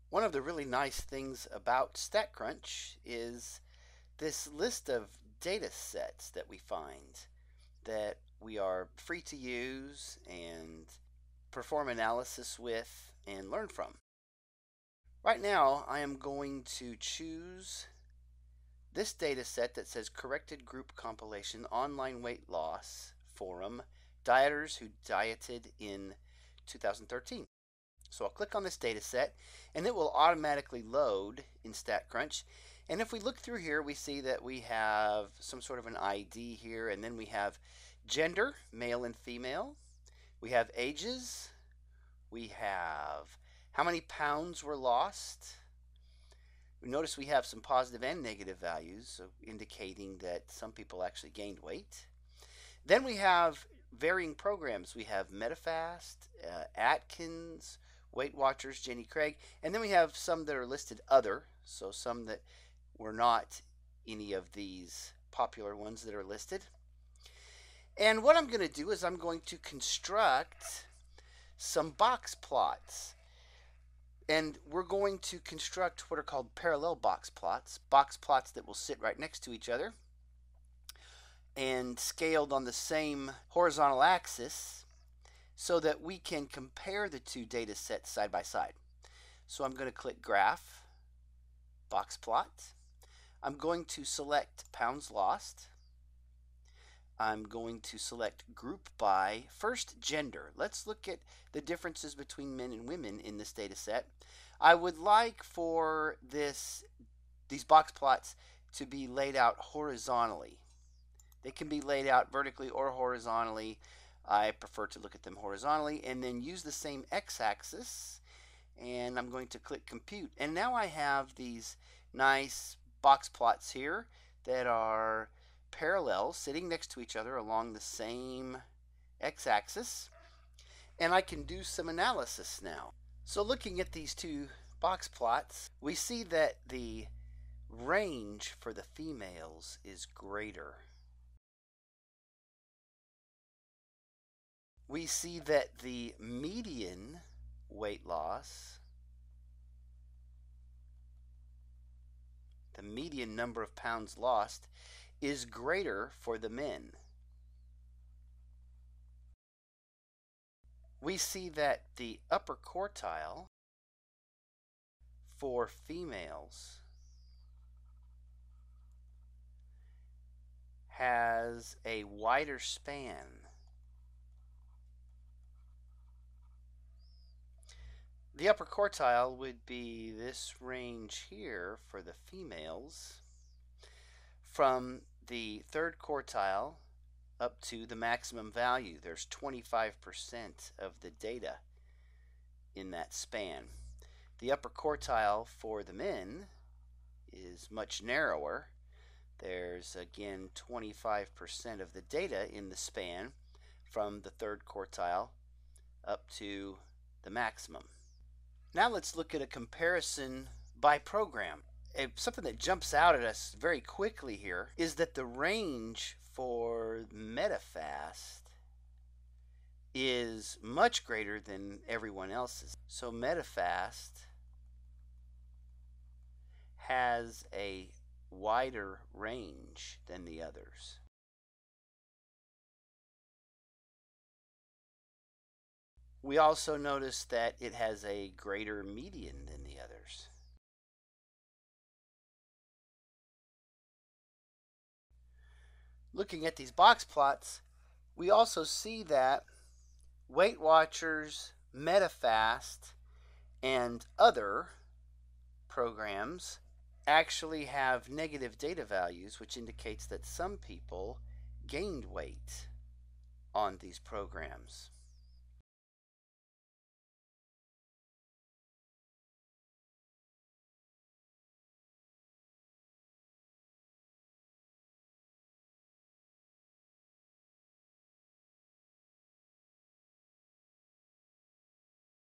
One of the really nice things about StatCrunch is this list of data sets that we find that we are free to use and perform analysis with and learn from. Right now, I am going to choose this data set that says Corrected Group Compilation Online Weight Loss Forum Dieters Who Dieted in 2013. So I'll click on this data set and it will automatically load in StatCrunch. And if we look through here, we see that we have some sort of an ID here, and then we have gender, male and female. We have ages. We have how many pounds were lost. Notice we have some positive and negative values, so indicating that some people actually gained weight. Then we have varying programs. We have MetaFast, Atkins, Weight Watchers, Jenny Craig, and then we have some that are listed other, so some that were not any of these popular ones that are listed. And what I'm going to do is I'm going to construct some box plots. And we're going to construct what are called parallel box plots that will sit right next to each other and scaled on the same horizontal axis so that we can compare the two data sets side by side. So I'm going to click Graph, Box Plot. I'm going to select Pounds Lost. I'm going to select Group by, first, gender. Let's look at the differences between men and women in this data set. I would like for these box plots to be laid out horizontally. They can be laid out vertically or horizontally. I prefer to look at them horizontally, and then use the same x-axis, and I'm going to click Compute. And now I have these nice box plots here that are parallel, sitting next to each other along the same x-axis, and I can do some analysis now. So looking at these two box plots, we see that the range for the females is greater. We see that the median weight loss, the median number of pounds lost, is greater for the men. We see that the upper quartile for females has a wider span. The upper quartile would be this range here for the females, from the third quartile up to the maximum value. There's 25% of the data in that span. The upper quartile for the men is much narrower. There's again 25% of the data in the span from the third quartile up to the maximum. Now let's look at a comparison by program. Something that jumps out at us very quickly here is that the range for MetaFast is much greater than everyone else's. So MetaFast has a wider range than the others. We also notice that it has a greater median than the others. Looking at these box plots, we also see that Weight Watchers, MetaFast, and other programs actually have negative data values, which indicates that some people gained weight on these programs.